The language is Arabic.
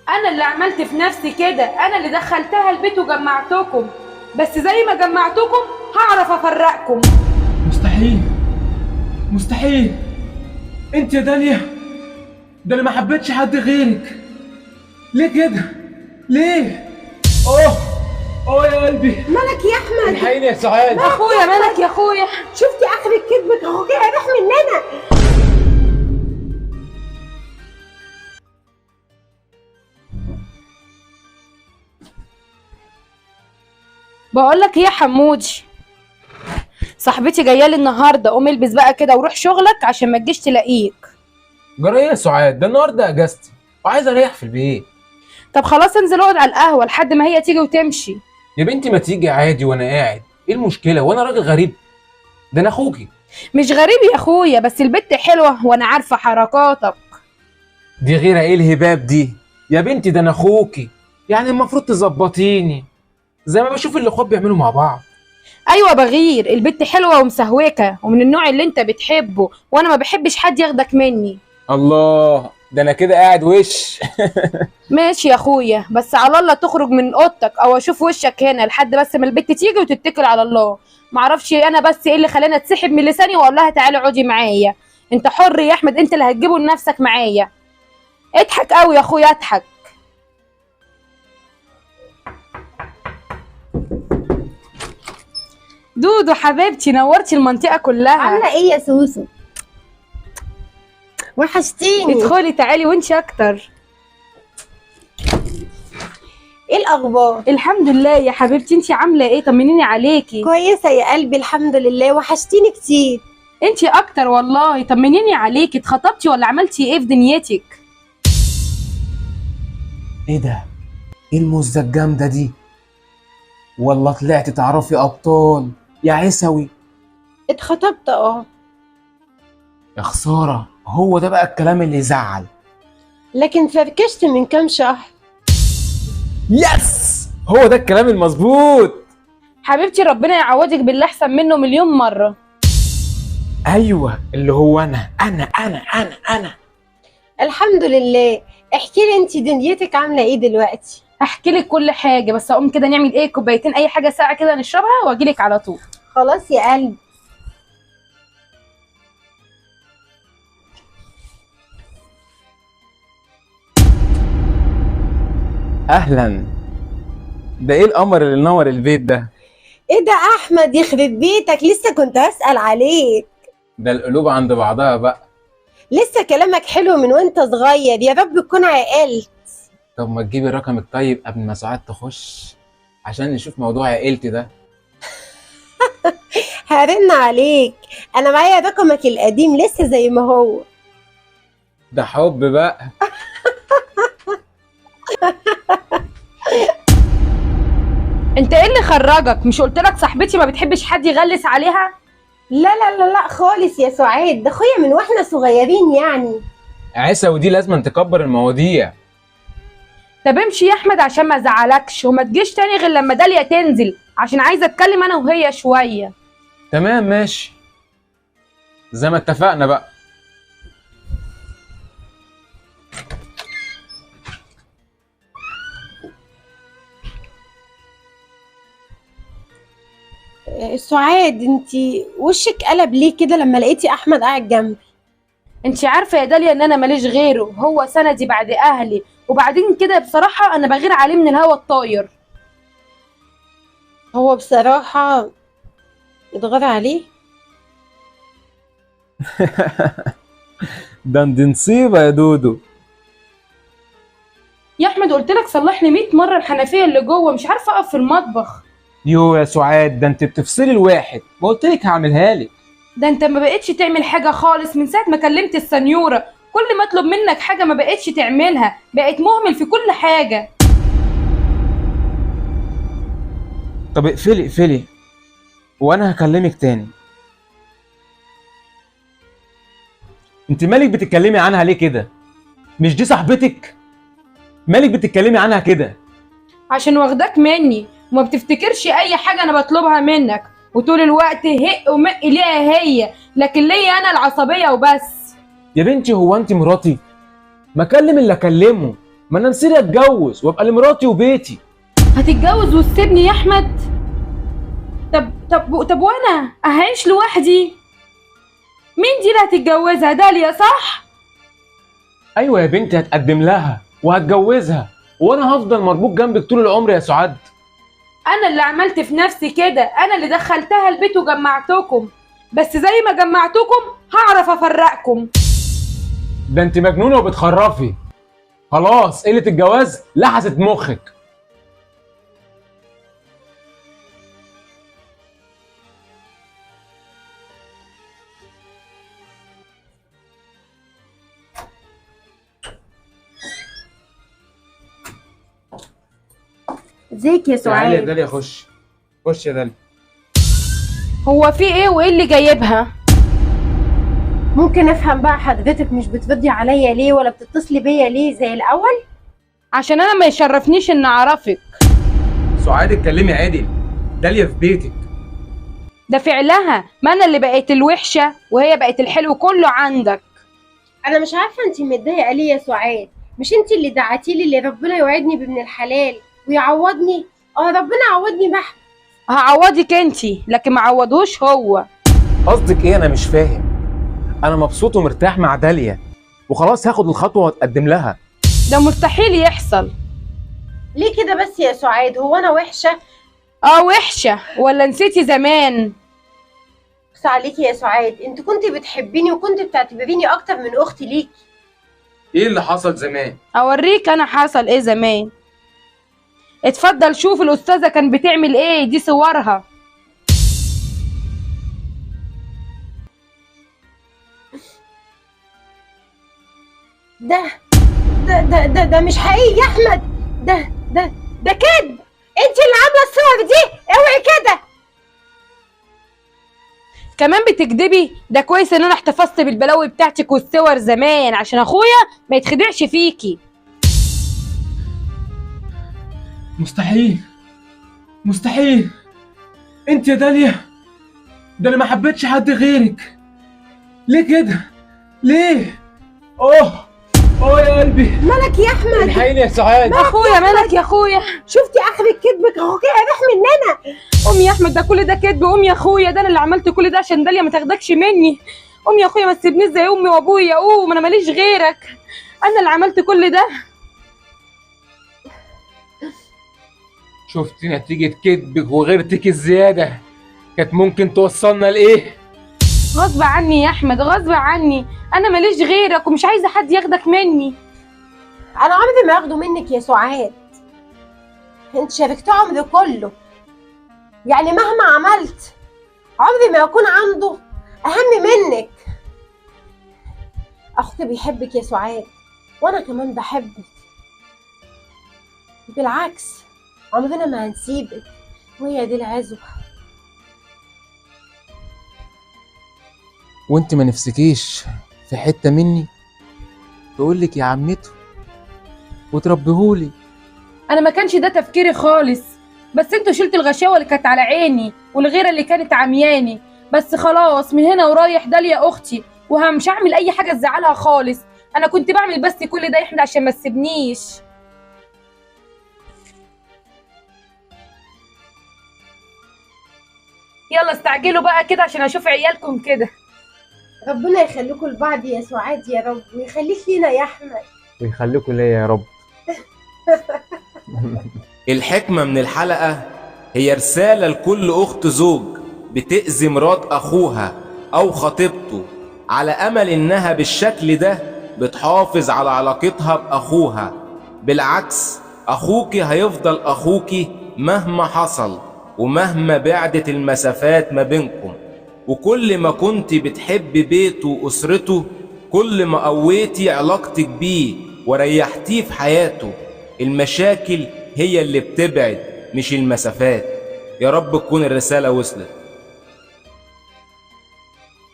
انا اللي عملت في نفسي كده، انا اللي دخلتها البيت وجمعتكم، بس زي ما جمعتكم هعرف افرقكم. مستحيل، مستحيل. انت يا داليا، ده انا ما حبيتش حد غيرك. ليه كده؟ ليه؟ اوه اوه يا قلبي. مالك يا احمد؟ الحقيني يا سعاد. اخويا مالك يا اخويا؟ شفتي اخر كذبك؟ اخوك هيروح مننا. بقول لك ايه يا حمودي، صاحبتي جايه لي النهارده، قوم البس بقى كده وروح شغلك عشان ما تجيش تلاقيك. جرى ايه يا سعاد؟ ده النهارده اجازتي وعايز اريح في البيت. طب خلاص انزل اقعد على القهوه لحد ما هي تيجي وتمشي. يا بنتي ما تيجي عادي وانا قاعد، ايه المشكله؟ وانا راجل غريب؟ ده انا اخوكي. مش غريب يا اخويا، بس البت حلوه وانا عارفه حركاتك. دي غيره ايه الهباب دي؟ يا بنتي ده انا اخوكي، يعني المفروض تظبطيني زي ما بشوف الاخوات بيعملوا مع بعض. ايوه بغير، البت حلوه ومسهوكه ومن النوع اللي انت بتحبه، وانا ما بحبش حد ياخدك مني. الله، ده انا كده قاعد وش. ماشي يا اخويا، بس على الله تخرج من اوضتك او اشوف وشك هنا لحد بس ما البت تيجي وتتكل على الله. معرفش انا بس ايه اللي خلاني اتسحب من لساني واقول لها تعالي اقعدي معايا. انت حر يا احمد، انت اللي هتجيبه لنفسك معايا. اضحك قوي يا اخويا اضحك. دودو حبيبتي، نورتي المنطقه كلها. عامله ايه يا سوسو؟ وحشتيني. ادخلي تعالي وانتي اكتر. ايه الاخبار؟ الحمد لله يا حبيبتي، انتي عامله ايه؟ طمنيني عليكي. كويسه يا قلبي الحمد لله، وحشتيني كتير. انتي اكتر والله، طمنيني عليكي. اتخطبتي ولا عملتي ايه في دنيتك؟ ايه ده؟ ايه الموزة الجامدة دي؟ والله طلعت تعرفي ابطال يا عيسوي. اتخطبت يا خسارة، هو ده بقى الكلام اللي يزعل. لكن فركشت من كام شهر. يس، هو ده الكلام المظبوط. حبيبتي ربنا يعوضك باللي احسن منه مليون مره. ايوه، اللي هو انا. الحمد لله. احكي لي انت دنيتك عامله ايه دلوقتي؟ احكي لك كل حاجه، بس اقوم كده نعمل ايه كوبايتين اي حاجه ساقعه كده نشربها واجيلك على طول. خلاص يا قلبي. اهلا. ده ايه القمر اللي نور البيت ده؟ ايه ده احمد؟ يخرب بيتك، لسه كنت هسأل عليك. ده القلوب عند بعضها بقى. لسه كلامك حلو من وانت صغير، يا رب تكون عقلت. طب ما تجيبي رقمك طيب قبل ما ساعات تخش عشان نشوف موضوع عيلتي ده. هرن عليك، انا معايا رقمك القديم لسه زي ما هو. ده حب بقى. انت ايه اللي خرجك؟ مش قلت لك صاحبتي ما بتحبش حد يغلس عليها؟ لا لا لا لا خالص يا سعاد، ده اخويا من واحنا صغيرين يعني. عيسوي دي لازم تكبر المواضيع. طب امشي يا احمد عشان ما ازعلكش، وما تجيش تاني غير لما داليا تنزل، عشان عايزه اتكلم انا وهي شويه. تمام ماشي، زي ما اتفقنا بقى. سعاد، انت وشك قلب ليه كده لما لقيتي احمد قاعد جنبي؟ انت عارفه يا داليا ان انا ماليش غيره، هو سندي بعد اهلي، وبعدين كده بصراحه انا بغير عليه من الهوا الطاير. هو بصراحة اتغير عليه. دي نصيبة يا دودو. يا احمد قلت لك صلح لي 100 مره الحنفيه اللي جوه، مش عارفه اقف في المطبخ. يو يا سعاد، ده انت بتفصلي الواحد، ما قلت لك هعملها لك. ده انت ما بقتش تعمل حاجه خالص من ساعه ما كلمت السنيوره، كل ما اطلب منك حاجه ما بقتش تعملها، بقيت مهمل في كل حاجه. طب اقفلي وانا هكلمك تاني. انت مالك بتتكلمي عنها ليه كده؟ مش دي صاحبتك؟ مالك بتتكلمي عنها كده؟ عشان واخداك مني وما بتفتكرش اي حاجه انا بطلبها منك، وطول الوقت هق ومق ليها هي، لكن ليا انا العصبيه وبس. يا بنتي هو انت مراتي؟ ما اكلم اللي اكلمه، ما انا نسيت اتجوز وابقى لمراتي وبيتي. هتتجوز وتسيبني يا احمد؟ طب وانا هعيش لوحدي؟ مين دي اللي هتتجوزها؟ داليا صح؟ ايوه يا بنتي هتقدم لها وهتجوزها، وانا هفضل مربوط جنبك طول العمر يا سعاد. انا اللي عملت في نفسي كده، انا اللي دخلتها البيت وجمعتكم، بس زي ما جمعتكم هعرف افرقكم. ده انت مجنونه وبتخرفي. خلاص قله الجواز لحست مخك. ازيك يا تعالي يا سعاد؟ داليا، خش يا داليا. هو في ايه وايه اللي جايبها؟ ممكن افهم بقى حضرتك مش بتردي عليا ليه ولا بتتصلي بيا ليه زي الاول؟ عشان انا ما يشرفنيش ان اعرفك. سعاد اتكلمي عادل، داليا في بيتك. ده فعلها، ما انا اللي بقيت الوحشه وهي بقت الحلو كله عندك. انا مش عارفه انت متضايقه ليه يا سعاد. مش انت اللي دعتي لي اللي ربنا يوعدني بابن الحلال ويعوضني؟ ربنا عوضني بحب. هعوضك انتي لكن ما عوضهوش هو. قصدك ايه؟ انا مش فاهم. انا مبسوط ومرتاح مع داليا وخلاص هاخد الخطوه واتقدم لها. ده مستحيل يحصل. ليه كده بس يا سعاد؟ هو انا وحشه؟ وحشه ولا نسيتي زمان؟ بس عليكي يا سعاد، انت كنت بتحبيني وكنت بتعتبريني اكتر من اختي ليكي. ايه اللي حصل زمان؟ اوريك انا حصل ايه زمان. اتفضل شوف الاستاذه كان بتعمل ايه، دي صورها. ده مش حقيقي يا احمد. ده كذب. انت اللي عامله الصور دي، اوعي كده. كمان بتكدبي؟ ده كويس ان انا احتفظت بالبلاوي بتاعتك والصور زمان عشان اخويا ما يتخدعش فيكي. مستحيل. انت يا داليا، ده انا ما حبيتش حد غيرك. ليه كده؟ ليه؟ اوه يا قلبي. مالك يا احمد؟ الحقيني يا سعاد. اخويا مالك يا اخويا؟ شفتي اخرة كذبك؟ اخوك هيروح مننا. قوم يا احمد، ده كل ده كدب. قوم يا اخويا، ده انا اللي عملت كل ده عشان داليا ما تاخدكش مني. قوم يا اخويا، ما تسيبنيش زي امي وابويا. قوم، انا ماليش غيرك. انا اللي عملت كل ده. شفتي نتيجة كدبك وغيرتك الزيادة كانت ممكن توصلنا لإيه؟ غصب عني يا احمد، غصب عني. انا ماليش غيرك ومش عايزه حد ياخدك مني. انا عمري ما اخده منك يا سعاد. انت شاركته عمري كله، يعني مهما عملت عمري ما اكون عنده اهم منك. اخوك بيحبك يا سعاد وانا كمان بحبك. بالعكس، عمرنا ما هنسيبك، وهي دي العزوة. وانت ما نفسكيش في حتة مني تقولك يا عمته وتربيهولي؟ انا ما كانش ده تفكيري خالص، بس انتوا شلتوا الغشاوه اللي كانت على عيني والغيره اللي كانت عمياني. بس خلاص، من هنا ورايح داليا اختي ومش هعمل اي حاجه تزعلها خالص. انا كنت بعمل بس كل ده يا احمد عشان ما تسيبنيش. يلا استعجلوا بقى كده عشان اشوف عيالكم كده. ربنا يخليكم لبعض يا سعاد يا رب، ويخليك لينا يا احمد. ويخليكوا ليا يا رب. الحكمة من الحلقة هي رسالة لكل أخت زوج بتأذي مرات أخوها أو خطيبته على أمل إنها بالشكل ده بتحافظ على علاقتها بأخوها. بالعكس، أخوكي هيفضل أخوكي مهما حصل ومهما بعدت المسافات ما بينكم. وكل ما كنت بتحبي بيته وأسرته كل ما قويتي علاقتك بيه وريحتيه في حياته. المشاكل هي اللي بتبعد مش المسافات. يا رب تكون الرسالة وصلت.